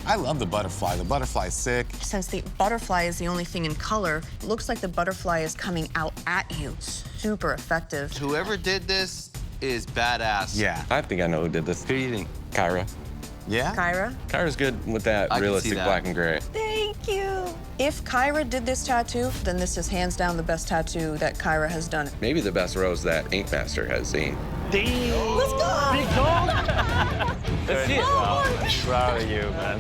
I love the butterfly. The butterfly's sick. Since the butterfly is the only thing in color, it looks like the butterfly is coming out at you. Super effective. Whoever did this is badass. Yeah. I think I know who did this. Who do you think? Kyra. Yeah? Kyra? Kyra's good with that I can see realistic that. black and gray. Thank you. If Kyra did this tattoo, then this is hands down the best tattoo that Kyra has done. Maybe the best rose that Ink Master has seen. Damn. Let's go! Big dog. Let's see it. I'm proud of you, man.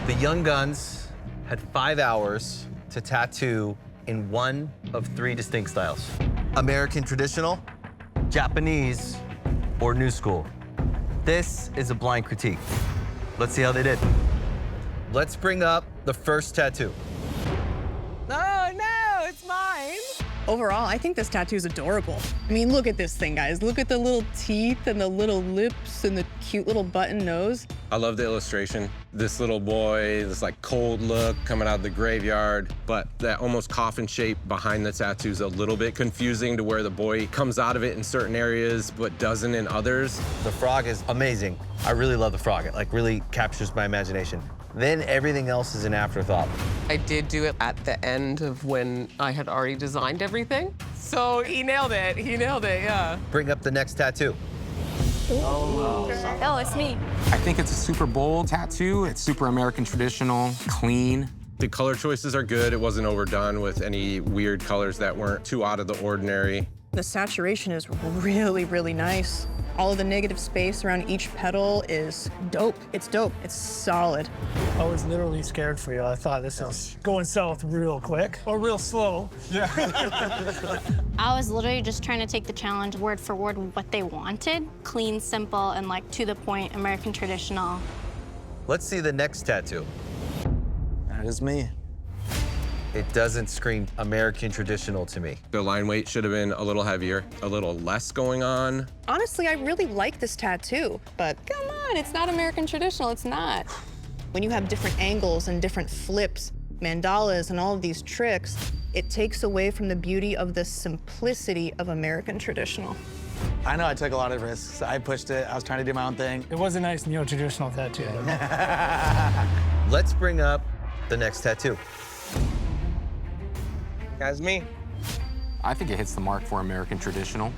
The Young Guns had 5 hours to tattoo in one of 3 distinct styles: American traditional, Japanese, or new school. This is a blind critique. Let's see how they did. Let's bring up the first tattoo. Oh, no, it's mine. Overall, I think this tattoo is adorable. I mean, look at this thing, guys. Look at the little teeth and the little lips and the cute little button nose. I love the illustration. This little boy, this like cold look coming out of the graveyard, but that almost coffin shape behind the tattoo is a little bit confusing to where the boy comes out of it in certain areas, but doesn't in others. The frog is amazing. I really love the frog. It like really captures my imagination. Then everything else is an afterthought. I did do it at the end of when I had already designed everything. So he nailed it. He nailed it, yeah. Bring up the next tattoo. Oh, it's me. I think it's a super bold tattoo. It's super American traditional, clean. The color choices are good. It wasn't overdone with any weird colors that weren't too out of the ordinary. The saturation is really, really nice. All of the negative space around each petal is dope. It's dope. It's solid. I was literally scared for you. I thought this is going south real quick or real slow. I was literally just trying to take the challenge word for word what they wanted. Clean, simple, and like to the point, American traditional. Let's see the next tattoo. That is me. It doesn't scream American traditional to me. The line weight should have been a little heavier, a little less going on. Honestly, I really like this tattoo, but come on, it's not American traditional. It's not. When you have different angles and different flips, mandalas, and all of these tricks, it takes away from the beauty of the simplicity of American traditional. I know I took a lot of risks. I pushed it. I was trying to do my own thing. It was a nice neo-traditional tattoo. Let's bring up the next tattoo. That's me. I think it hits the mark for American traditional.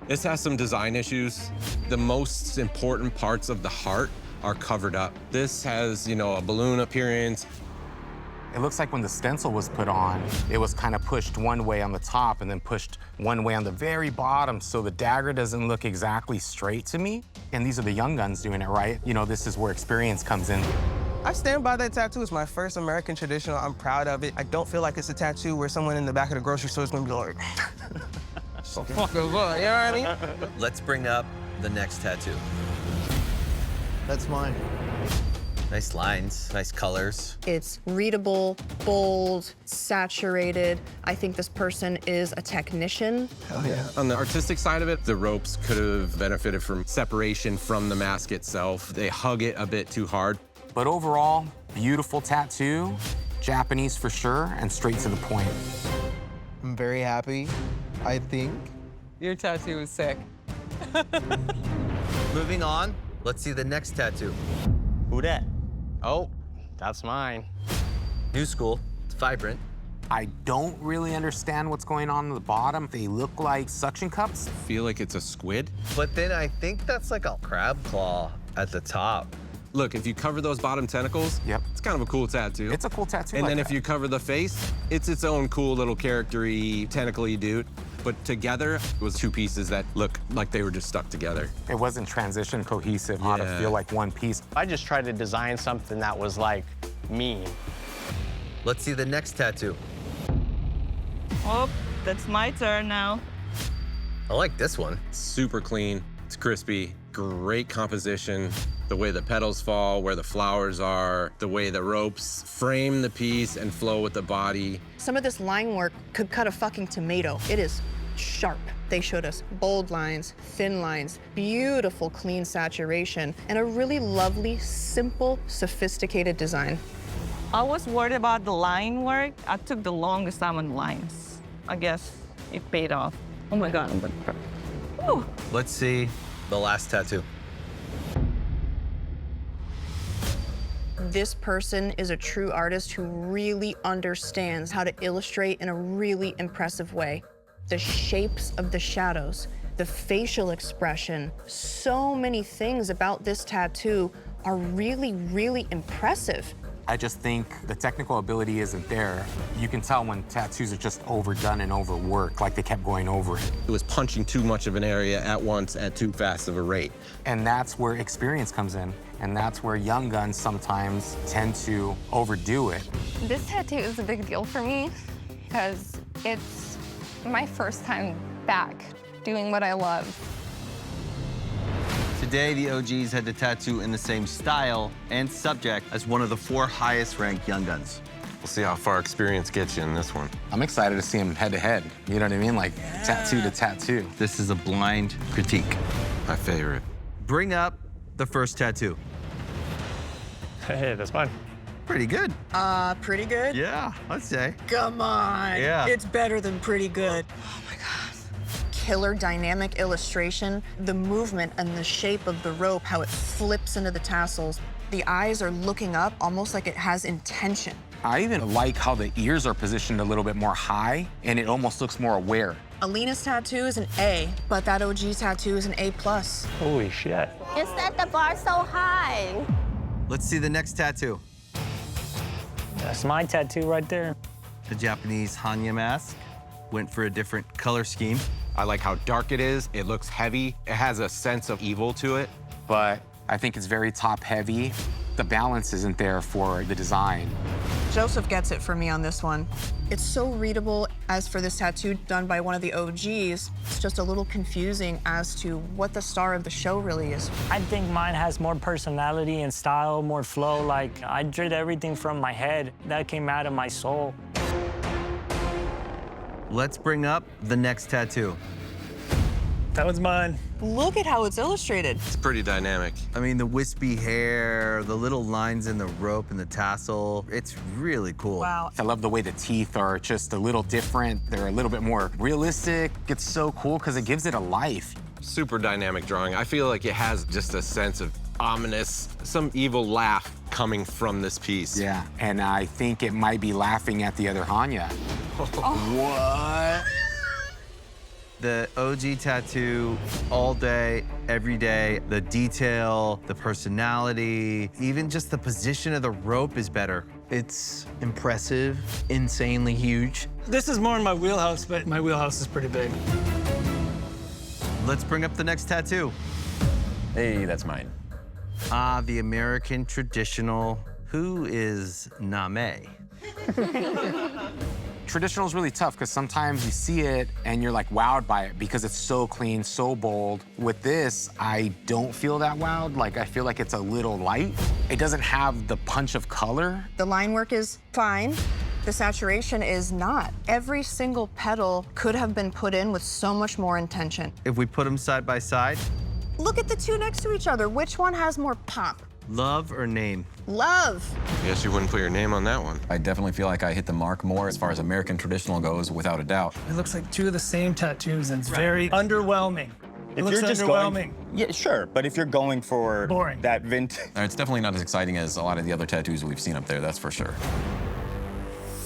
This has some design issues. The most important parts of the heart are covered up. This has, you know, a balloon appearance. It looks like when the stencil was put on, it was kind of pushed one way on the top and then pushed one way on the very bottom, so the dagger doesn't look exactly straight to me. And these are the Young Guns doing it, right? You know, this is where experience comes in. I stand by that tattoo. It's my first American traditional. I'm proud of it. I don't feel like it's a tattoo where someone in the back of the grocery store is gonna be like, so fuck it, you know what I mean? Let's bring up the next tattoo. That's mine. Nice lines, nice colors. It's readable, bold, saturated. I think this person is a technician. Hell yeah. On the artistic side of it, the ropes could have benefited from separation from the mask itself. They hug it a bit too hard. But overall, beautiful tattoo, Japanese for sure, and straight to the point. I'm very happy, I think. Your tattoo is sick. Moving on, let's see the next tattoo. Who that? Oh, that's mine. New school, it's vibrant. I don't really understand what's going on the bottom. They look like suction cups. I feel like it's a squid. But then I think that's like a crab claw at the top. Look, if you cover those bottom tentacles, Yep. it's kind of a cool tattoo. It's a cool tattoo. And like then if that. you cover the face, it's its own cool little character-y, tentacly dude. But together, it was 2 pieces that look like they were just stuck together. It wasn't transition cohesive, how to Yeah. feel like one piece. I just tried to design something that was like me. Let's see the next tattoo. Oh, that's my turn now. I like this one. Super clean, it's crispy, great composition. The way the petals fall, where the flowers are, the way the ropes frame the piece and flow with the body. Some of this line work could cut a fucking tomato. It is sharp. They showed us bold lines, thin lines, beautiful clean saturation, and a really lovely, simple, sophisticated design. I was worried about the line work. I took the longest time on lines. I guess it paid off. Oh my God, I'm gonna cry. Woo. Let's see the last tattoo. This person is a true artist who really understands how to illustrate in a really impressive way. The shapes of the shadows, the facial expression, so many things about this tattoo are really, really impressive. I just think the technical ability isn't there. You can tell when tattoos are just overdone and overworked, like they kept going over it. It was punching too much of an area at once at too fast of a rate. And that's where experience comes in. And that's where young guns sometimes tend to overdo it. This tattoo is a big deal for me because it's my first time back doing what I love. Today, the OGs had to tattoo in the same style and subject as one of the 4 highest-ranked young guns. We'll see how far experience gets you in this one. I'm excited to see them head-to-head. You know what I mean? Like tattoo to tattoo. This is a blind critique. My favorite. Bring up the first tattoo. Hey, that's fine. Pretty good. Pretty good? Yeah, I'd say. Come on. Yeah. It's better than pretty good. Oh my God. Killer dynamic illustration, the movement and the shape of the rope, how it flips into the tassels. The eyes are looking up almost like it has intention. I even like how the ears are positioned a little bit more high, and it almost looks more aware. Alina's tattoo is an A, but that OG tattoo is an A+. Holy shit. You set the bar so high. Let's see the next tattoo. That's my tattoo right there. The Japanese Hanya mask went for a different color scheme. I like how dark it is. It looks heavy. It has a sense of evil to it. But I think it's very top-heavy. The balance isn't there for the design. Joseph gets it for me on this one. It's so readable. As for this tattoo done by one of the OGs, it's just a little confusing as to what the star of the show really is. I think mine has more personality and style, more flow. Like, I did everything from my head. That came out of my soul. Let's bring up the next tattoo. That was mine. Look at how it's illustrated. It's pretty dynamic. I mean, the wispy hair, the little lines in the rope and the tassel, it's really cool. Wow. I love the way the teeth are just a little different. They're a little bit more realistic. It's so cool because it gives it a life. Super dynamic drawing. I feel like it has just a sense of ominous, some evil laugh coming from this piece. Yeah, and I think it might be laughing at the other Hanya. What? The OG tattoo, all day, every day. The detail, the personality, even just the position of the rope is better. It's impressive, insanely huge. This is more in my wheelhouse, but my wheelhouse is pretty big. Let's bring up the next tattoo. Hey, that's mine. Ah, the American traditional. Who is Name? Traditional is really tough because sometimes you see it and you're like wowed by it because it's so clean, so bold. With this, I don't feel that wowed. Like, I feel like it's a little light. It doesn't have the punch of color. The line work is fine. The saturation is not. Every single petal could have been put in with so much more intention. If we put them side by side, Look at the two next to each other. Which one has more pop? love or name? Love. I guess you wouldn't put your name on that one. I definitely feel like I hit the mark more as far as American traditional goes, without a doubt. It looks like two of the same tattoos, and it's very underwhelming. It looks underwhelming. Yeah, sure, but if you're going for Boring. that vintage. It's definitely not as exciting as a lot of the other tattoos we've seen up there, that's for sure.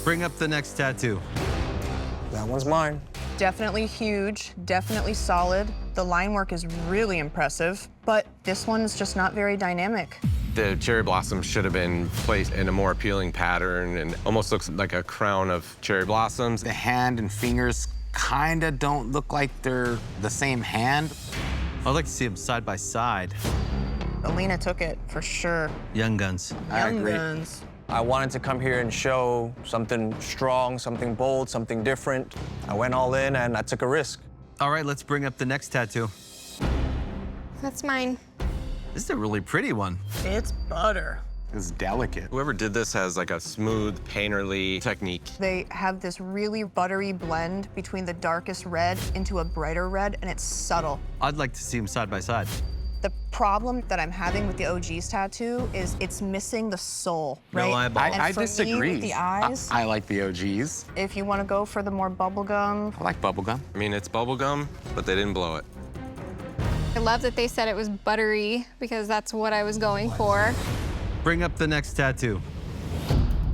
Bring up the next tattoo. That one's mine. Definitely huge, definitely solid. The line work is really impressive, but this one is just not very dynamic. The cherry blossoms should have been placed in a more appealing pattern and almost looks like a crown of cherry blossoms. The hand and fingers kind of don't look like they're the same hand. I'd like to see them side by side. Alina took it, for sure. Young Guns. Young Guns. I wanted to come here and show something strong, something bold, something different. I went all in and I took a risk. All right, let's bring up the next tattoo. That's mine. This is a really pretty one. It's butter. It's delicate. Whoever did this has like a smooth, painterly technique. They have this really buttery blend between the darkest red into a brighter red, and it's subtle. I'd like to see them side by side. The problem that I'm having with the OG's tattoo is it's missing the soul, right? No eyeball. And I for me, disagree. with the eyes, I like the OGs. if you want to go for the more bubblegum, I like bubblegum. I mean, it's bubblegum, but they didn't blow it. I love that they said it was buttery because that's what I was going for. Bring up the next tattoo.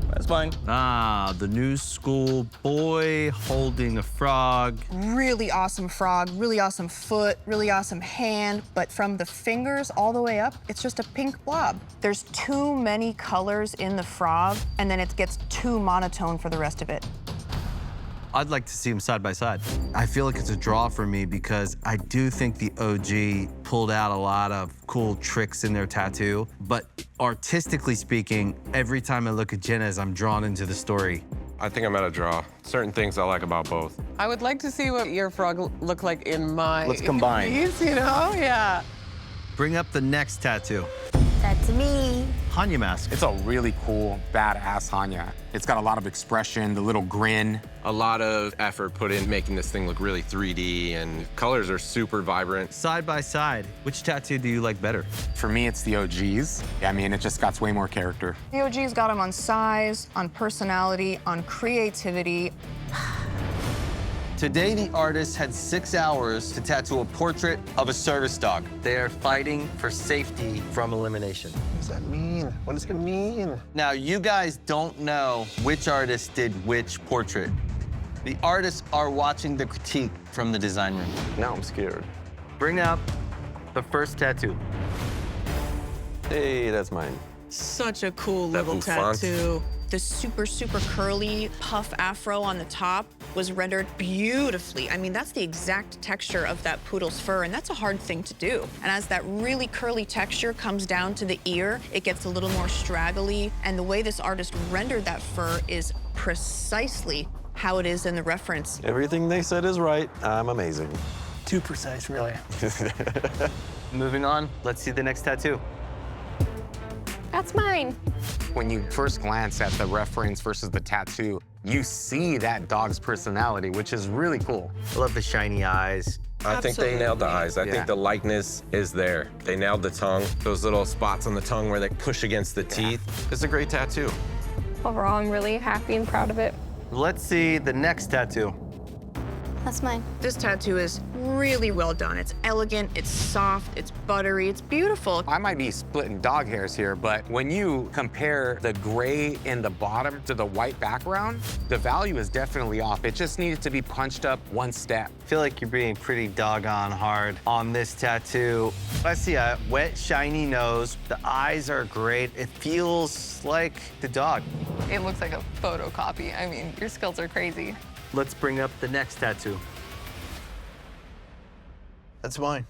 That's fine. Ah, the new school boy holding a frog. Really awesome frog, really awesome foot, really awesome hand, but from the fingers all the way up, it's just a pink blob. There's too many colors in the frog, and then it gets too monotone for the rest of it. I'd like to see them side by side. I feel like it's a draw for me because I do think the OG pulled out a lot of cool tricks in their tattoo, but artistically speaking, every time I look at Jenna's, I'm drawn into the story. I think I'm at a draw. Certain things I like about both. I would like to see what your frog looked like in my Let's combine. piece, you know? Yeah. Bring up the next tattoo. That's me. Hanya mask. It's a really cool, badass Hanya. It's got a lot of expression, the little grin. A lot of effort put in making this thing look really 3D, and colors are super vibrant. Side by side, which tattoo do you like better? For me, it's the OGs. I mean, it just got way more character. The OG's got them on size, on personality, on creativity. Today, the artist had 6 hours to tattoo a portrait of a service dog. They are fighting for safety from elimination. What does that mean? What does it mean? Now, you guys don't know which artist did which portrait. The artists are watching the critique from the design room. Now I'm scared. Bring up the first tattoo. Hey, that's mine. Such a cool That little bouffant. tattoo. The super, super curly puff afro on the top was rendered beautifully. I mean, that's the exact texture of that poodle's fur, and that's a hard thing to do. And as that really curly texture comes down to the ear, it gets a little more straggly. And the way this artist rendered that fur is precisely how it is in the reference. Everything they said is right. I'm amazing. Too precise, really. Moving on, let's see the next tattoo. That's mine. When you first glance at the reference versus the tattoo, you see that dog's personality, which is really cool. I love the shiny eyes. I think they nailed the eyes. I Yeah. think the likeness is there. They nailed the tongue. Those little spots on the tongue where they push against the teeth. It's a great tattoo. Overall, I'm really happy and proud of it. Let's see the next tattoo. That's mine. This tattoo is really well done. It's elegant, it's soft, it's buttery, it's beautiful. I might be splitting dog hairs here, but when you compare the gray in the bottom to the white background, the value is definitely off. It just needed to be punched up one step. I feel like you're being pretty doggone hard on this tattoo. I see a wet, shiny nose. The eyes are great. It feels like the dog. It looks like a photocopy. I mean, your skills are crazy. Let's bring up the next tattoo. That's mine.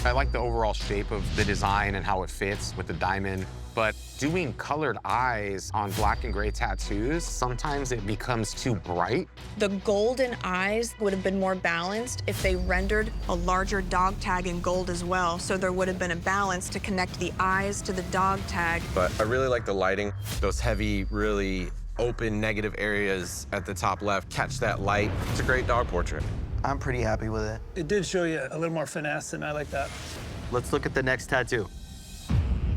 I like the overall shape of the design and how it fits with the diamond, but doing colored eyes on black and gray tattoos, sometimes it becomes too bright. The golden eyes would have been more balanced if they rendered a larger dog tag in gold as well, so there would have been a balance to connect the eyes to the dog tag. But I really like the lighting. Those heavy, really open negative areas at the top left. Catch that light. It's a great dog portrait. I'm pretty happy with it. It did show you a little more finesse, and I like that. Let's look at the next tattoo.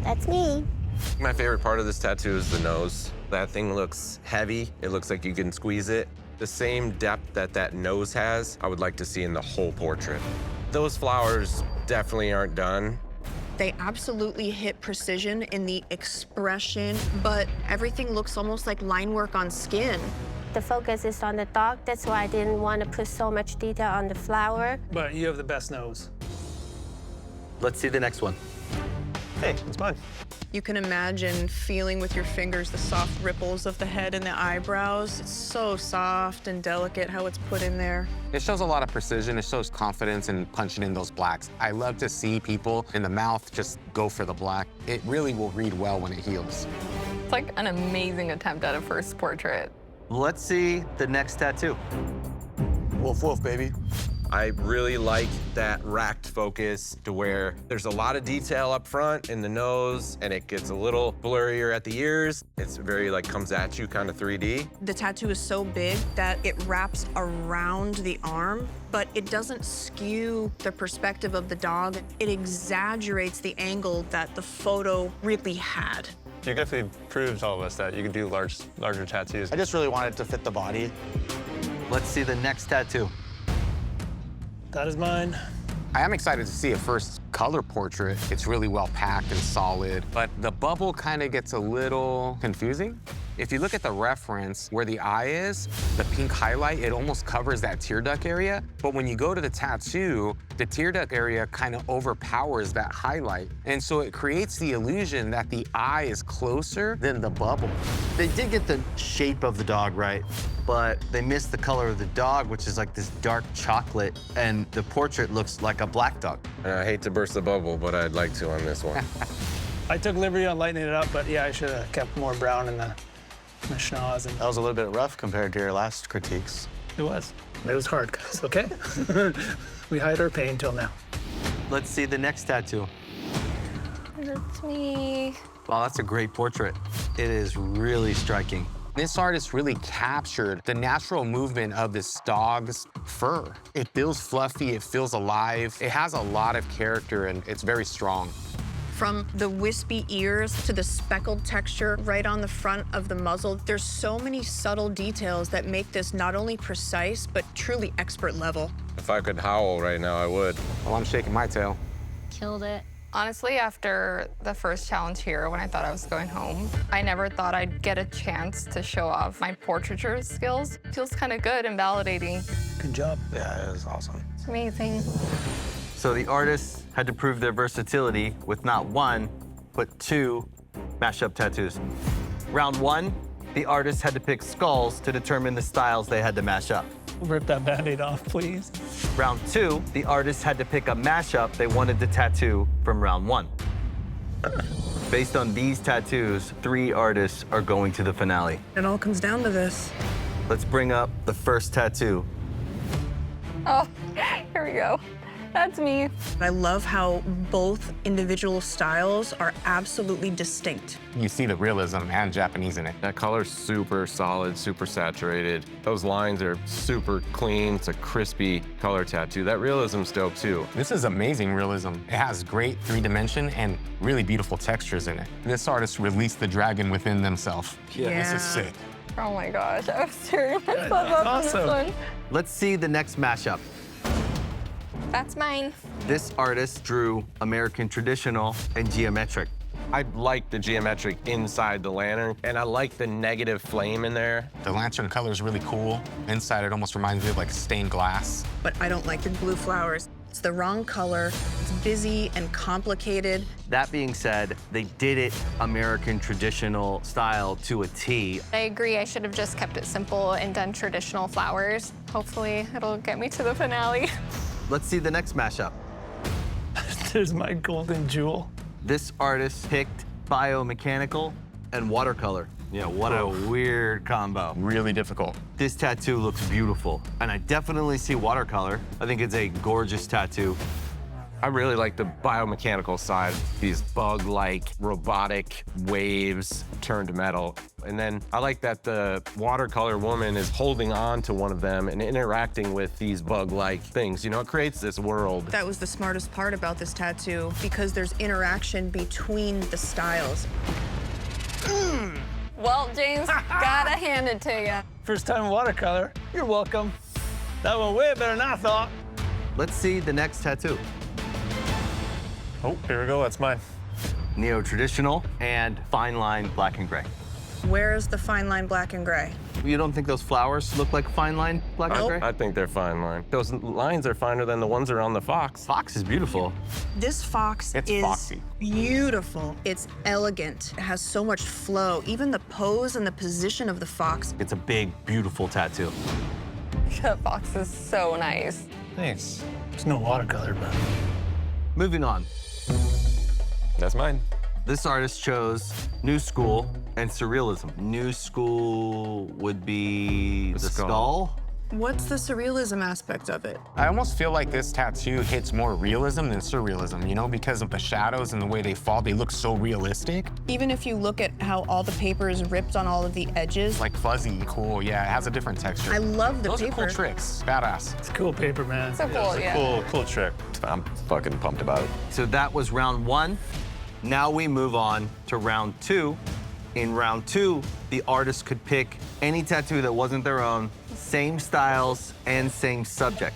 That's me. My favorite part of this tattoo is the nose. That thing looks heavy. It looks like you can squeeze it. The same depth that that nose has, I would like to see in the whole portrait. Those flowers definitely aren't done. They absolutely hit precision in the expression, but everything looks almost like line work on skin. The focus is on the dog. That's why I didn't want to put so much detail on the flower. But you have the best nose. Let's see the next one. Hey, it's mine. You can imagine feeling with your fingers the soft ripples of the head and the eyebrows. It's so soft and delicate how it's put in there. It shows a lot of precision. It shows confidence in punching in those blacks. I love to see people in the mouth just go for the black. It really will read well when it heals. It's like an amazing attempt at a first portrait. Let's see the next tattoo. Woof, woof, baby. I really like that racked focus to where there's a lot of detail up front in the nose and it gets a little blurrier at the ears. It's very like comes at you kind of 3D. The tattoo is so big that it wraps around the arm, but it doesn't skew the perspective of the dog. It exaggerates the angle that the photo really had. You definitely proved all of us that you can do larger tattoos. I just really wanted to fit the body. Let's see the next tattoo. That is mine. I am excited to see a first color portrait. It's really well packed and solid, but the bubble kind of gets a little confusing. If you look at the reference where the eye is, the pink highlight, it almost covers that tear duct area. But when you go to the tattoo, the tear duct area kind of overpowers that highlight. And so it creates the illusion that the eye is closer than the bubble. They did get the shape of the dog right, but they missed the color of the dog, which is like this dark chocolate, and the portrait looks like a black dog. And I hate to burst the bubble, but I'd like to on this one. I took liberty on lightening it up, but yeah, I should have kept more brown in the schnoz. That was a little bit rough compared to your last critiques. It was. It was hard, guys, okay? We hide our pain till now. Let's see the next tattoo. That's me. Wow, that's a great portrait. It is really striking. This artist really captured the natural movement of this dog's fur. It feels fluffy, it feels alive. It has a lot of character and it's very strong. From the wispy ears to the speckled texture right on the front of the muzzle, there's so many subtle details that make this not only precise, but truly expert level. If I could howl right now, I would. Well, I'm shaking my tail. Killed it. Honestly, after the first challenge here, when I thought I was going home, I never thought I'd get a chance to show off my portraiture skills. Feels kind of good and validating. Good job. Yeah, it was awesome. It's amazing. So the artists had to prove their versatility with not one, but two mashup tattoos. Round one, the artists had to pick skulls to determine the styles they had to mash up. Rip that Band-Aid off, please. Round two, the artists had to pick a mashup they wanted to tattoo from round one. Based on these tattoos, 3 artists are going to the finale. It all comes down to this. Let's bring up the first tattoo. Oh, here we go. That's me. I love how both individual styles are absolutely distinct. You see the realism and Japanese in it. That color's super solid, super saturated. Those lines are super clean. It's a crispy color tattoo. That realism's dope, too. This is amazing realism. It has great 3-dimension and really beautiful textures in it. This artist released the dragon within themselves. Yeah. This is sick. Oh my gosh, I was tearing myself up on this one. Let's see the next mashup. That's mine. This artist drew American traditional and geometric. I like the geometric inside the lantern, and I like the negative flame in there. The lantern color is really cool. Inside, it almost reminds me of like stained glass. But I don't like the blue flowers. It's the wrong color. It's busy and complicated. That being said, they did it American traditional style to a T. I agree, I should have just kept it simple and done traditional flowers. Hopefully, it'll get me to the finale. Let's see the next mashup. There's my golden jewel. This artist picked biomechanical and watercolor. Yeah, what a weird combo. Really difficult. This tattoo looks beautiful, and I definitely see watercolor. I think it's a gorgeous tattoo. I really like the biomechanical side. These bug-like robotic waves turned to metal. And then I like that the watercolor woman is holding on to one of them and interacting with these bug-like things. You know, it creates this world. That was the smartest part about this tattoo, because there's interaction between the styles. Well, James, gotta hand it to you. First time watercolor. You're welcome. That went way better than I thought. Let's see the next tattoo. Oh, here we go. That's mine. Neo-traditional and fine line black and gray. Where's the fine line black and gray? You don't think those flowers look like fine line black and gray? I think they're fine line. Those lines are finer than the ones around the fox. Fox is beautiful. This fox It's is foxy. beautiful. It's elegant. It has so much flow. Even the pose and the position of the fox. It's a big, beautiful tattoo. That box is so nice. Thanks. It's no watercolor, but. Moving on. That's mine. This artist chose New School and Surrealism. New School would be the skull. What's the surrealism aspect of it? I almost feel like this tattoo hits more realism than surrealism, you know, because of the shadows and the way they fall. They look so realistic. Even if you look at how all the paper is ripped on all of the edges. Like fuzzy, cool, yeah, it has a different texture. I love the Those paper. are cool tricks, badass. It's cool paper, man. So cool, yeah. Cool trick. I'm fucking pumped about it. So that was round one. Now we move on to round two. In round two, the artist could pick any tattoo that wasn't their own, same styles and same subject.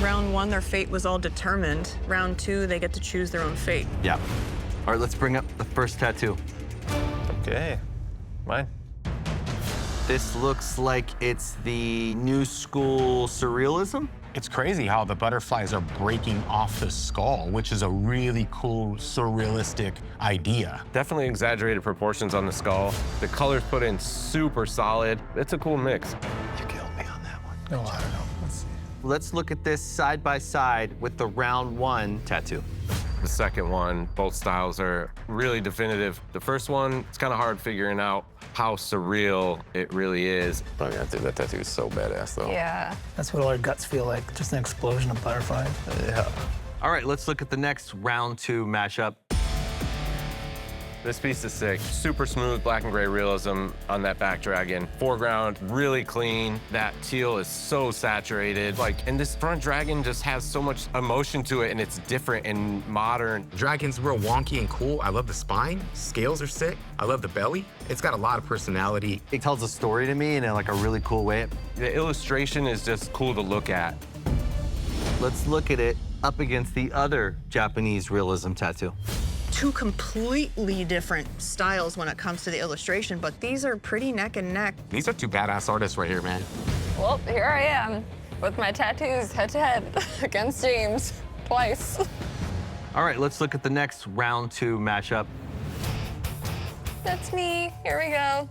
Round 1, their fate was all determined. Round 2, they get to choose their own fate. Yeah. All right, let's bring up the first tattoo. Okay, mine. This looks like it's the new school surrealism. It's crazy how the butterflies are breaking off the skull, which is a really cool, surrealistic idea. Definitely exaggerated proportions on the skull. The colors put in super solid. It's a cool mix. You killed me on that one. Oh, I don't know. Let's see. Let's look at this side by side with the round 1 tattoo. The second one, both styles are really definitive. The first one, it's kind of hard figuring out how surreal it really is. I mean, I think that tattoo is so badass, though. Yeah. That's what all our guts feel like, just an explosion of butterflies. Yeah. All right, let's look at the next round 2 mashup. This piece is sick. Super smooth black and gray realism on that back dragon. Foreground, really clean. That teal is so saturated. And this front dragon just has so much emotion to it, and it's different and modern. Dragon's real wonky and cool. I love the spine. Scales are sick. I love the belly. It's got a lot of personality. It tells a story to me in a really cool way. The illustration is just cool to look at. Let's look at it up against the other Japanese realism tattoo. 2 completely different styles when it comes to the illustration, but these are pretty neck and neck. These are 2 badass artists right here, man. Well, here I am with my tattoos head to head against James twice. All right, let's look at the next round 2 mashup. That's me. Here we go.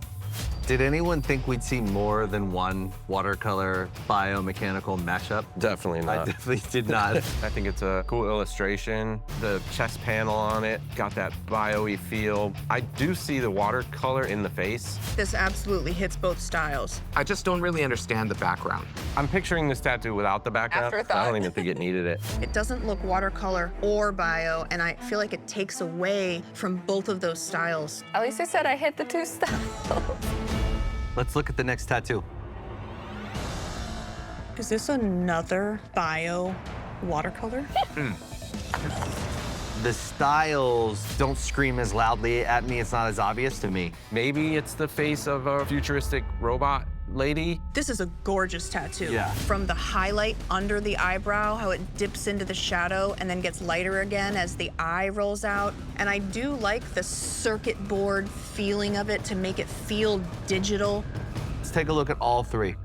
Did anyone think we'd see more than one watercolor biomechanical mashup? Definitely not. I definitely did not. I think it's a cool illustration. The chest panel on it got that bio-y feel. I do see the watercolor in the face. This absolutely hits both styles. I just don't really understand the background. I'm picturing this tattoo without the background. Afterthought. I don't even think it needed it. It doesn't look watercolor or bio, and I feel like it takes away from both of those styles. At least I said I hit the 2 styles. Let's look at the next tattoo. Is this another bio watercolor? The styles don't scream as loudly at me. It's not as obvious to me. Maybe it's the face of a futuristic robot lady. This is a gorgeous tattoo. Yeah. From the highlight under the eyebrow, how it dips into the shadow and then gets lighter again as the eye rolls out. And I do like the circuit board feeling of it to make it feel digital. Let's take a look at all 3.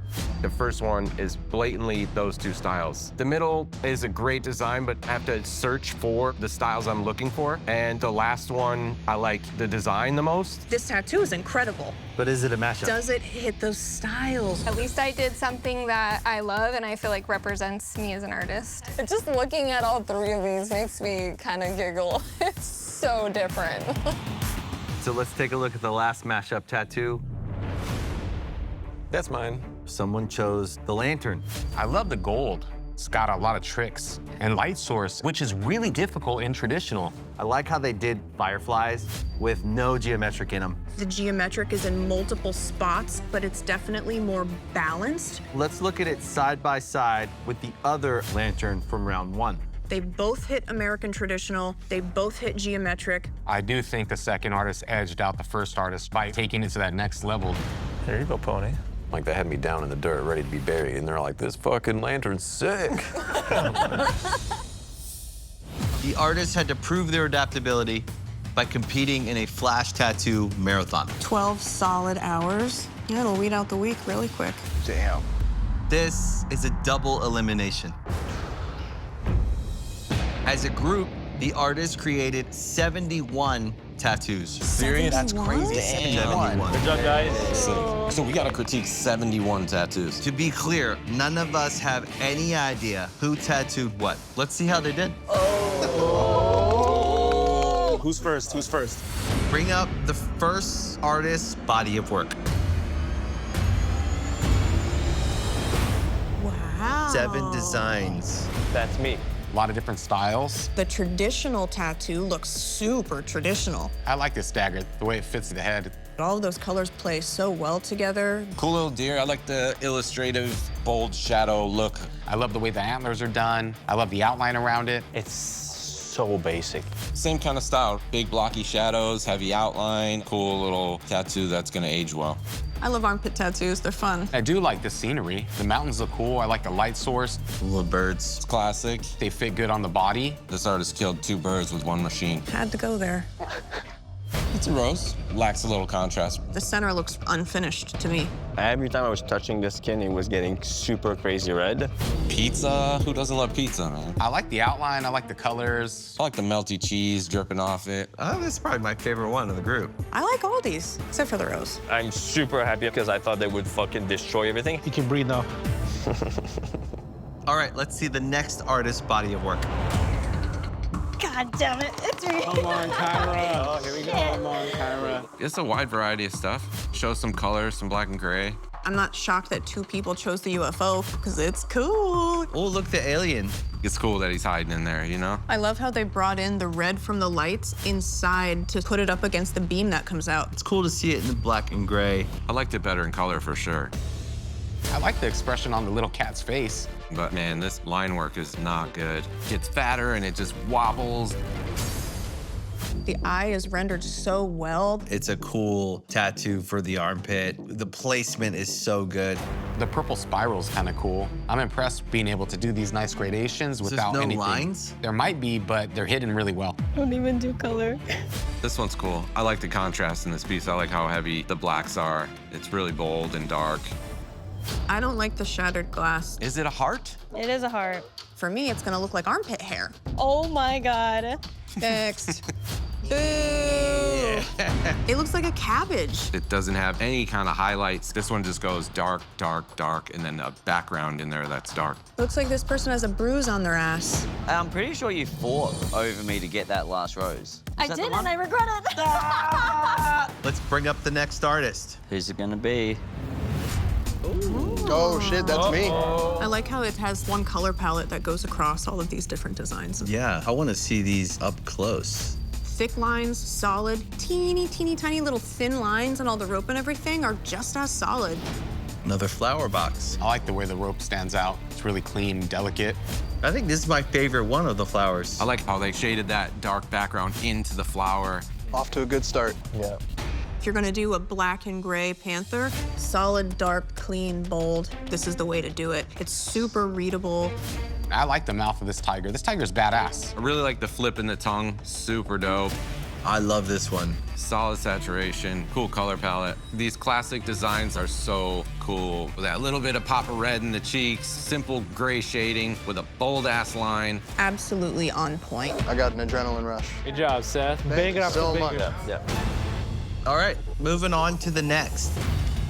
The first one is blatantly those 2 styles. The middle is a great design, but I have to search for the styles I'm looking for. And the last one, I like the design the most. This tattoo is incredible. But is it a mashup? Does it hit those styles? At least I did something that I love and I feel like represents me as an artist. Just looking at all 3 of these makes me kind of giggle. It's so different. So let's take a look at the last mashup tattoo. That's mine. Someone chose the lantern. I love the gold. It's got a lot of tricks and light source, which is really difficult in traditional. I like how they did fireflies with no geometric in them. The geometric is in multiple spots, but it's definitely more balanced. Let's look at it side by side with the other lantern from round 1. They both hit American traditional. They both hit geometric. I do think the second artist edged out the first artist by taking it to that next level. There you go, Pony. Like they had me down in the dirt, ready to be buried, and they're like, this fucking lantern's sick. The artists had to prove their adaptability by competing in a flash tattoo marathon. 12 solid hours. Yeah, it'll weed out the week really quick. Damn. This is a double elimination. As a group, the artists created 71 tattoos. Serious? That's crazy. 71. Good job, guys. So we gotta critique 71 tattoos. To be clear, none of us have any idea who tattooed what. Let's see how they did. Oh. Who's first? Who's first? Bring up the first artist's body of work. Wow. 7 designs. That's me. A lot of different styles. The traditional tattoo looks super traditional. I like this dagger, the way it fits the head. All of those colors play so well together. Cool little deer. I like the illustrative, bold shadow look. I love the way the antlers are done. I love the outline around it. It's so basic. Same kind of style. Big blocky shadows, heavy outline, cool little tattoo that's gonna age well. I love armpit tattoos. They're fun. I do like the scenery. The mountains look cool. I like the light source. Little birds. It's classic. They fit good on the body. This artist killed 2 birds with 1 machine. Had to go there. It's a rose. Lacks a little contrast. The center looks unfinished to me. Every time I was touching the skin, it was getting super crazy red. Pizza? Who doesn't love pizza, man? I like the outline. I like the colors. I like the melty cheese dripping off it. This is probably my favorite one of the group. I like all these, except for the rose. I'm super happy because I thought they would fucking destroy everything. You can breathe now. All right, let's see the next artist's body of work. God damn it, it's me. Come on, Kyra. Oh, here we go. Come on, Kyra. It's a wide variety of stuff. Shows some colors, some black and gray. I'm not shocked that 2 people chose the UFO, because it's cool. Oh, look, the alien. It's cool that he's hiding in there, you know? I love how they brought in the red from the lights inside to put it up against the beam that comes out. It's cool to see it in the black and gray. I liked it better in color for sure. I like the expression on the little cat's face. But man, this line work is not good. It gets fatter and it just wobbles. The eye is rendered so well. It's a cool tattoo for the armpit. The placement is so good. The purple spiral's kind of cool. I'm impressed being able to do these nice gradations without no anything. lines? There might be, but they're hidden really well. Don't even do color. This one's cool. I like the contrast in this piece. I like how heavy the blacks are. It's really bold and dark. I don't like the shattered glass. Is it a heart? It is a heart. For me, it's gonna look like armpit hair. Oh my God. Next. Boo! It looks like a cabbage. It doesn't have any kind of highlights. This one just goes dark, dark, dark, and then a background in there that's dark. Looks like this person has a bruise on their ass. I'm pretty sure you fought over me to get that last rose. I did, and I regret it. Let's bring up the next artist. Who's it gonna be? Oh shit, that's me. I like how it has one color palette that goes across all of these different designs. Yeah, I want to see these up close. Thick lines, solid, teeny tiny little thin lines, and all the rope and everything are just as solid. Another flower box. I like the way the rope stands out. It's really clean, delicate. I think this is my favorite one of the flowers. I like how they shaded that dark background into the flower. Off to a good start. Yeah. If you're gonna do a black and gray panther, solid, dark, clean, bold, this is the way to do it. It's super readable. I like the mouth of this tiger. This tiger's badass. I really like the flip in the tongue. Super dope. I love this one. Solid saturation, cool color palette. These classic designs are so cool. With that little bit of pop of red in the cheeks, simple gray shading with a bold ass line. Absolutely on point. I got an adrenaline rush. Good job, Seth. Thank you so much. Yeah. All right, moving on to the next.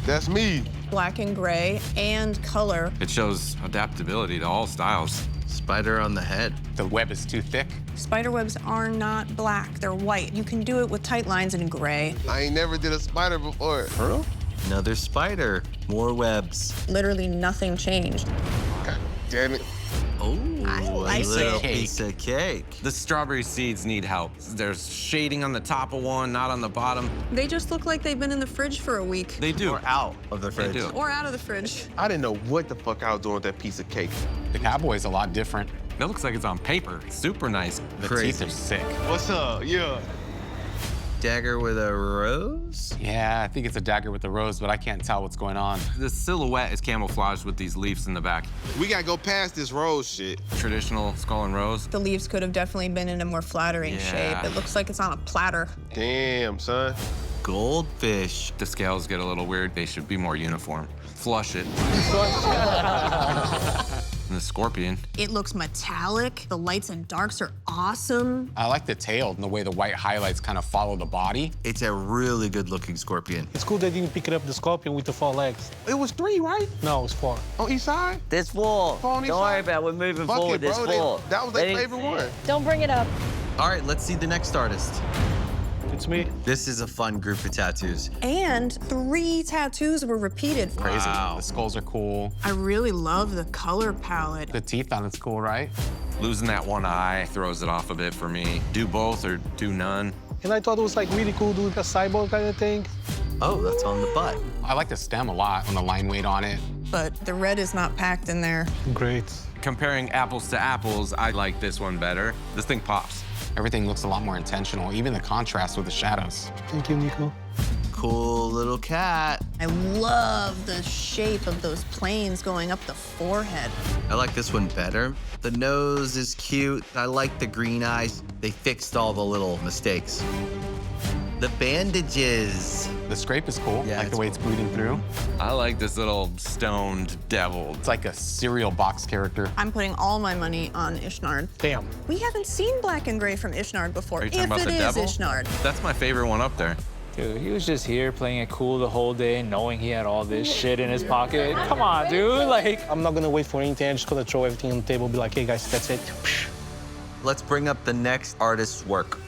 That's me. Black and gray and color. It shows adaptability to all styles. Spider on the head. The web is too thick. Spider webs are not black, they're white. You can do it with tight lines in gray. I ain't never did a spider before. Pearl? Another spider. More webs. Literally nothing changed. God damn it. Oh, I like a little it. piece of cake. The strawberry seeds need help. There's shading on the top of one, not on the bottom. They just look like they've been in the fridge for a week. They do. Or out of the They fridge. do. Or out of the fridge. I didn't know what the fuck I was doing with that piece of cake. The cowboy's a lot different. That looks like it's on paper. Super nice. The Crazy. teeth are sick. What's up? Yeah. Dagger with a rose? Yeah, I think it's a dagger with a rose, but I can't tell what's going on. The silhouette is camouflaged with these leaves in the back. We gotta go past this rose shit. Traditional skull and rose. The leaves could have definitely been in a more flattering Yeah. shape. It looks like it's on a platter. Damn, son. Goldfish. The scales get a little weird. They should be more uniform. Flush it. And the scorpion. It looks metallic. The lights and darks are awesome. I like the tail and the way the white highlights kind of follow the body. It's a really good looking scorpion. It's cool they didn't pick it up the scorpion with the 4 legs. It was 3, right? No, it's 4. On each side? There's 4. Four on each Don't worry side? about it. We're moving Fuck forward. it, There's bro. 4. That was They their didn't- favorite one. Don't bring it up. All right, let's see the next artist. It's me. This is a fun group of tattoos. And 3 tattoos were repeated. Crazy. Wow. The skulls are cool. I really love the color palette. The teeth on it's cool, right? Losing that one eye throws it off a bit for me. Do both or do none. And I thought it was like really cool doing a cyborg kind of thing. Oh, that's on the butt. I like the stem a lot on the line weight on it. But the red is not packed in there. Great. Comparing apples to apples, I like this one better. This thing pops. Everything looks a lot more intentional, even the contrast with the shadows. Thank you, Nico. Cool little cat. I love the shape of those planes going up the forehead. I like this one better. The nose is cute. I like the green eyes. They fixed all the little mistakes. The bandages. The scrape is cool, like the way it's bleeding through. I like this little stoned devil. It's like a cereal box character. I'm putting all my money on Ishnard. Damn. We haven't seen black and gray from Ishnard before. Are you talking If about it the is devil? Ishnard. That's my favorite one up there. Dude, he was just here playing it cool the whole day, knowing he had all this shit in his pocket. Come on, dude, like. I'm not gonna wait for anything. I'm just gonna throw everything on the table, be like, hey guys, that's it. Let's bring up the next artist's work.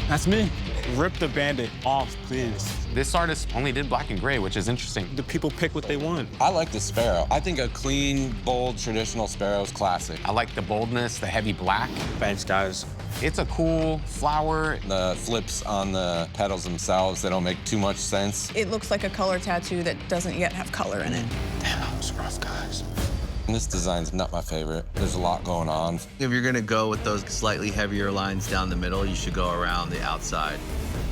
That's me. Rip the bandit off, please. This artist only did black and gray, which is interesting. The people pick what they want. I like the sparrow. I think a clean, bold, traditional sparrow is classic. I like the boldness, the heavy black. Thanks, guys. It's a cool flower. The flips on the petals themselves, they don't make too much sense. It looks like a color tattoo that doesn't yet have color in it. Damn, that was rough, guys. This design's not my favorite. There's a lot going on. If you're gonna go with those slightly heavier lines down the middle, you should go around the outside.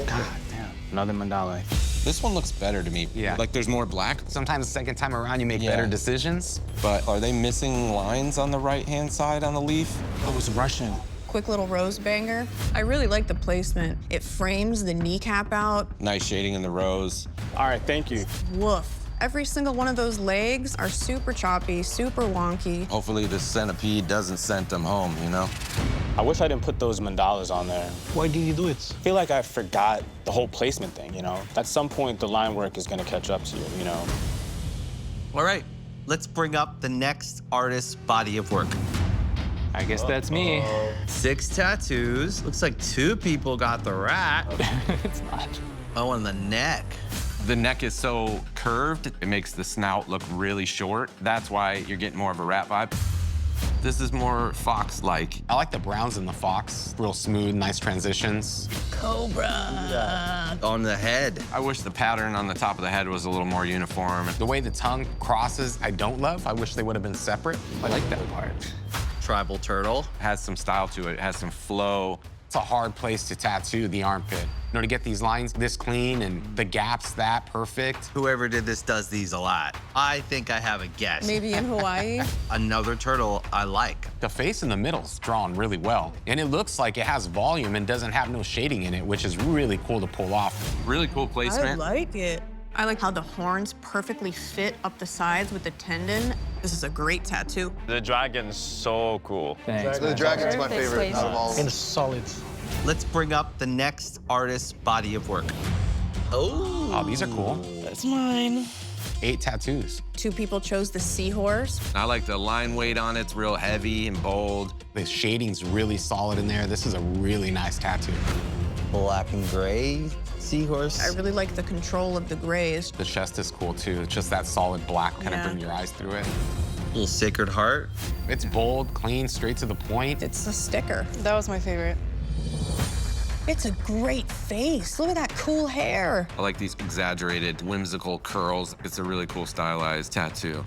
God damn, another mandala. This one looks better to me. Yeah. Like there's more black. Sometimes the second time around, you make better decisions. But are they missing lines on the right-hand side on the leaf? I was Russian. Quick little rose banger. I really like the placement. It frames the kneecap out. Nice shading in the rose. All right, thank you. Woof. Every single one of those legs are super choppy, super wonky. Hopefully the centipede doesn't send them home, you know? I wish I didn't put those mandalas on there. Why did you do it? I feel like I forgot the whole placement thing, you know? At some point, the line work is gonna catch up to you, you know? All right, let's bring up the next artist's body of work. I guess that's me. 6 tattoos. Looks like 2 people got the rat. It's not. Oh, on the neck. The neck is so curved, it makes the snout look really short. That's why you're getting more of a rat vibe. This is more fox-like. I like the browns in the fox. Real smooth, nice transitions. Cobra. On the head. I wish the pattern on the top of the head was a little more uniform. The way the tongue crosses, I don't love. I wish they would have been separate. I like that part. Tribal turtle. It has some style to it. It has some flow. It's a hard place to tattoo the armpit. You know, to get these lines this clean and the gaps that perfect. Whoever did this does these a lot. I think I have a guess. Maybe in Hawaii. Another turtle I like. The face in the middle's drawn really well. And it looks like it has volume and doesn't have no shading in it, which is really cool to pull off. Really cool placement. I like it. I like how the horns perfectly fit up the sides with the tendon. This is a great tattoo. The dragon's so cool. Thanks, The man. dragon's my favorite out of all of them. And solid. Let's bring up the next artist's body of work. Oh, these are cool. That's mine. 8 tattoos. 2 people chose the seahorse. I like the line weight on it. It's real heavy and bold. The shading's really solid in there. This is a really nice tattoo. Black and gray seahorse. I really like the control of the grays. The chest is cool too. It's just that solid black, kind of Yeah. bring your eyes through it. Little Sacred Heart. It's bold, clean, straight to the point. It's a sticker. That was my favorite. It's a great face. Look at that cool hair. I like these exaggerated, whimsical curls. It's a really cool stylized tattoo.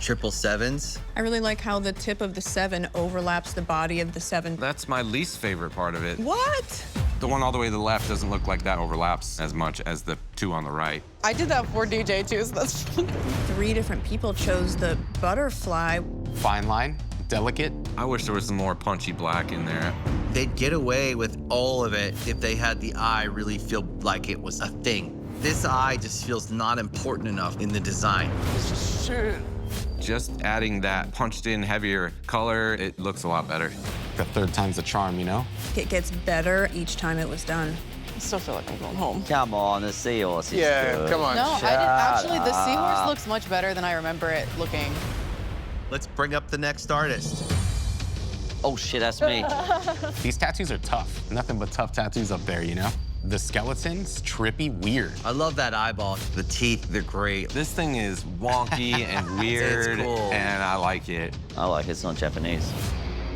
777s. I really like how the tip of the 7 overlaps the body of the 7. That's my least favorite part of it. What? The one all the way to the left doesn't look like that overlaps as much as the 2 on the right. I did that for DJ too, so that's fun. 3 different people chose the butterfly. Fine line, delicate. I wish there was some more punchy black in there. They'd get away with all of it if they had the eye really feel like it was a thing. This eye just feels not important enough in the design. Just adding that punched in heavier color, it looks a lot better. The 3rd time's the charm, you know? It gets better each time it was done. I still feel like I'm going home. Come on, the seahorse is good. Come on. No, I didn't. Actually, the Shut seahorse up. looks much better than I remember it looking. Let's bring up the next artist. Oh shit, that's me. These tattoos are tough. Nothing but tough tattoos up there, you know? The skeleton's trippy, weird. I love that eyeball. The teeth, they're great. This thing is wonky and weird, cool. and I like it. I like it's not Japanese.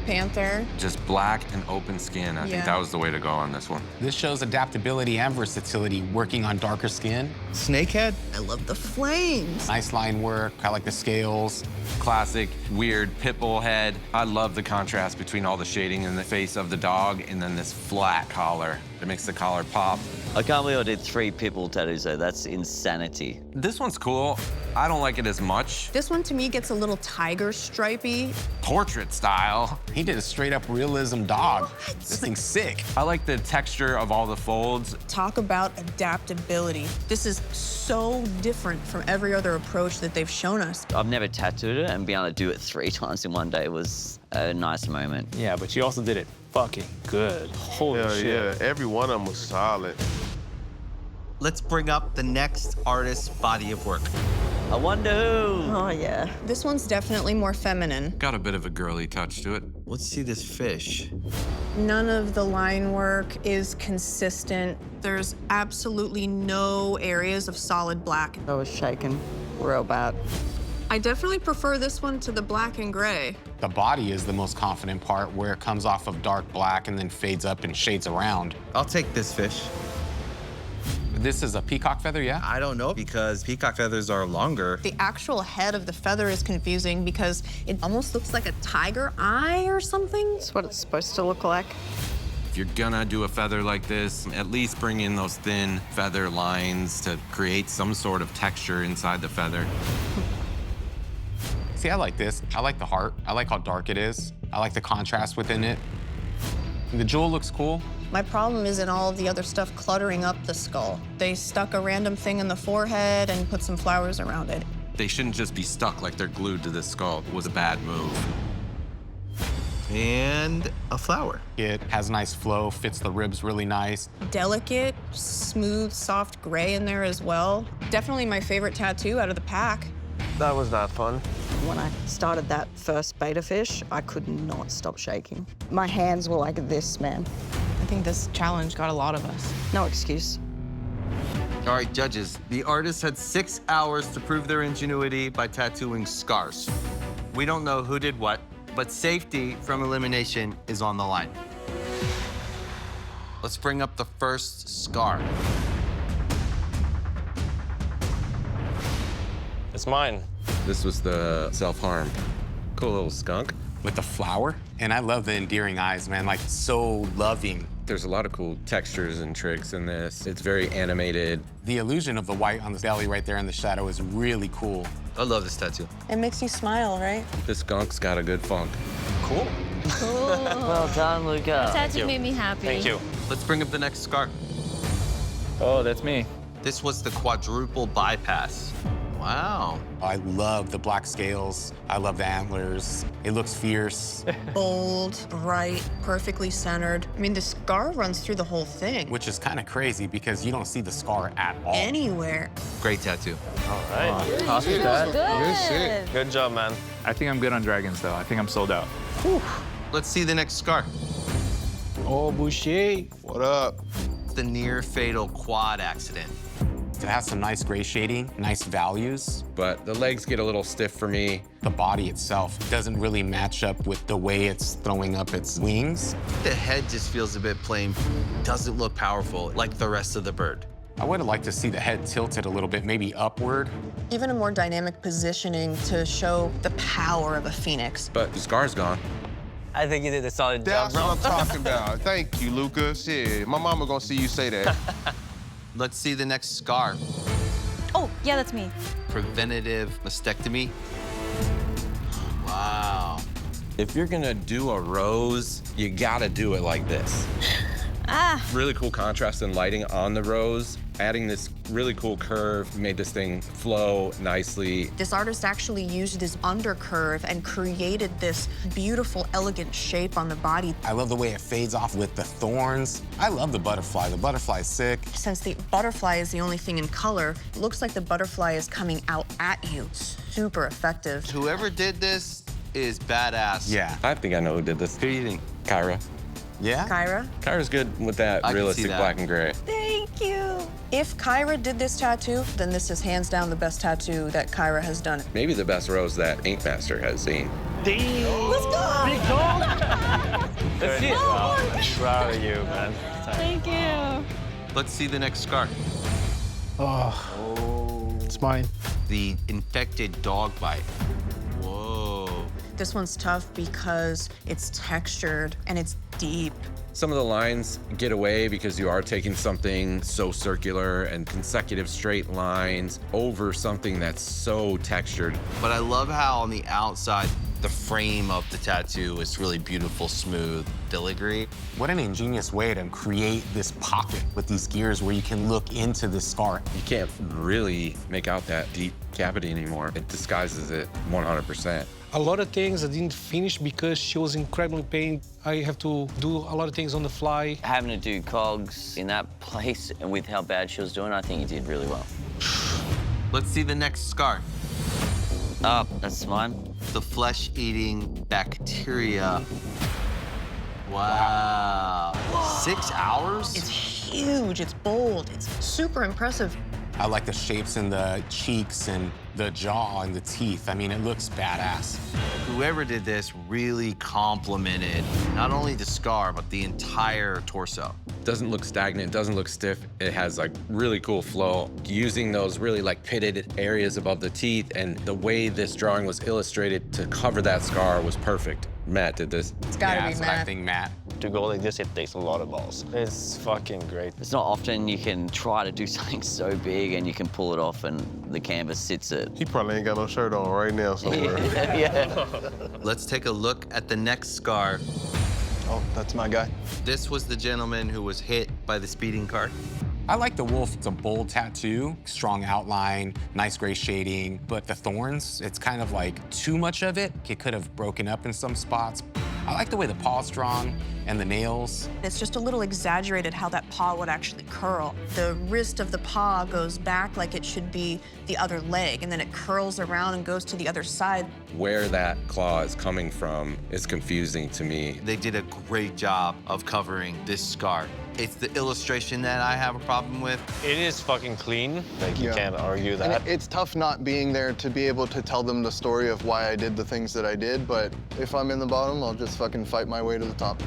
panther. Just black and open skin. I think Yeah. that was the way to go on this one. This shows adaptability and versatility working on darker skin. Snakehead? I love the flames. Nice line work. I like the scales. Classic, weird pit bull head. I love the contrast between all the shading in the face of the dog and then this flat collar. It makes the collar pop. I can't believe I did 3 pit bull tattoos though. That's insanity. This one's cool. I don't like it as much. This one to me gets a little tiger stripey. Portrait style. He did a straight up realism dog. This thing's sick. I like the texture of all the folds. Talk about adaptability. This is so different from every other approach that they've shown us. I've never tattooed it, and being able to do it 3 times in one day was a nice moment. Yeah, but you also did it fucking good. Holy Hell shit. yeah, every one of them was solid. Let's bring up the next artist's body of work. I wonder who. Oh, yeah. This one's definitely more feminine. Got a bit of a girly touch to it. Let's see this fish. None of the line work is consistent. There's absolutely no areas of solid black. I was shaking real bad. I definitely prefer this one to the black and gray. The body is the most confident part where it comes off of dark black and then fades up and shades around. I'll take this fish. This is a peacock feather, yeah? I don't know because peacock feathers are longer. The actual head of the feather is confusing because it almost looks like a tiger eye or something. That's what it's supposed to look like. If you're gonna do a feather like this, at least bring in those thin feather lines to create some sort of texture inside the feather. See, I like this. I like the heart. I like how dark it is. I like the contrast within it. The jewel looks cool. My problem isn't all of the other stuff cluttering up the skull. They stuck a random thing in the forehead and put some flowers around it. They shouldn't just be stuck like they're glued to this skull. It was a bad move. And a flower. It has nice flow, fits the ribs really nice. Delicate, smooth, soft gray in there as well. Definitely my favorite tattoo out of the pack. That was not fun. When I started that first beta fish, I could not stop shaking. My hands were like this, man. I think this challenge got a lot of us. No excuse. All right, judges. The artist had 6 hours to prove their ingenuity by tattooing scars. We don't know who did what, but safety from elimination is on the line. Let's bring up the first scar. It's mine. This was the self-harm. Cool little skunk. With the flower. And I love the endearing eyes, man, like so loving. There's a lot of cool textures and tricks in this. It's very animated. The illusion of the white on the belly right there in the shadow is really cool. I love this tattoo. It makes you smile, right? This skunk's got a good funk. Cool. Cool. Well done, Luca. Tattoo made me happy. Thank you. Let's bring up the next scar. Oh, that's me. This was the quadruple bypass. Wow. I love the black scales. I love the antlers. It looks fierce. Bold, bright, perfectly centered. I mean, the scar runs through the whole thing. Which is kind of crazy because you don't see the scar at all. Anywhere. Great tattoo. All right. Good shit. Good job, man. I think I'm good on dragons, though. I think I'm sold out. Whew. Let's see the next scar. Oh, Boucher. What up? The near fatal quad accident. It has some nice gray shading, nice values. But the legs get a little stiff for me. The body itself doesn't really match up with the way it's throwing up its wings. The head just feels a bit plain. Doesn't look powerful like the rest of the bird. I would have liked to see the head tilted a little bit, maybe upward. Even a more dynamic positioning to show the power of a phoenix. But the scar's gone. I think you did a solid job, That's bro. what I'm talking about. Thank you, Luca. Shit, my mama gonna see you say that. Let's see the next scar. Oh, yeah, that's me. Preventative mastectomy. Wow. If you're gonna do a rose, you gotta do it like this. Ah. Really cool contrast and lighting on the rose. Adding this really cool curve made this thing flow nicely. This artist actually used this undercurve and created this beautiful, elegant shape on the body. I love the way it fades off with the thorns. I love the butterfly. The butterfly's sick. Since the butterfly is the only thing in color, it looks like the butterfly is coming out at you. Super effective. Whoever did this is badass. Yeah. I think I know who did this. Who do you think? Kyra. Yeah? Kyra? Kyra's good with that I can see realistic that. black and gray. Thank you. If Kyra did this tattoo, then this is hands down the best tattoo that Kyra has done. Maybe the best rose that Ink Master has seen. Damn. Let's go. Big dog. Let's see it. I'm proud of you, man. Thank you. Let's see the next scar. Oh, it's mine. The infected dog bite. Whoa. This one's tough because it's textured and it's deep. Some of the lines get away because you are taking something so circular and consecutive straight lines over something that's so textured. But I love how on the outside, the frame of the tattoo is really beautiful, smooth filigree. What an ingenious way to create this pocket with these gears where you can look into the scar. You can't really make out that deep cavity anymore. It disguises it 100%. A lot of things I didn't finish because she was incredibly in pain. I have to do a lot of things on the fly. Having to do cogs in that place and with how bad she was doing, I think you did really well. Let's see the next scar. Oh, that's mine. The flesh-eating bacteria. Wow. 6 hours? It's huge, it's bold, it's super impressive. I like the shapes in the cheeks and the jaw and the teeth. I mean, it looks badass. Whoever did this really complimented not only the scar, but the entire torso. Doesn't look stagnant, doesn't look stiff. It has like really cool flow. Using those really like pitted areas above the teeth and the way this drawing was illustrated to cover that scar was perfect. Matt did this. It's gotta be that's Matt. what I think, Matt. To go like this, it takes a lot of balls. It's fucking great. It's not often you can try to do something so big and you can pull it off and the canvas sits it. He probably ain't got no shirt on right now somewhere. Yeah. Let's take a look at the next scar. Oh, that's my guy. This was the gentleman who was hit by the speeding car. I like the wolf. It's a bold tattoo, strong outline, nice gray shading, but the thorns, it's kind of like too much of it. It could have broken up in some spots. I like the way the paw's drawn and the nails. It's just a little exaggerated how that paw would actually curl. The wrist of the paw goes back like it should be the other leg, and then it curls around and goes to the other side. Where that claw is coming from is confusing to me. They did a great job of covering this scar. It's the illustration that I have a problem with. It is fucking clean. Like, you can't argue that. And it's tough not being there to be able to tell them the story of why I did the things that I did, but if I'm in the bottom, I'll just fucking fight my way to the top.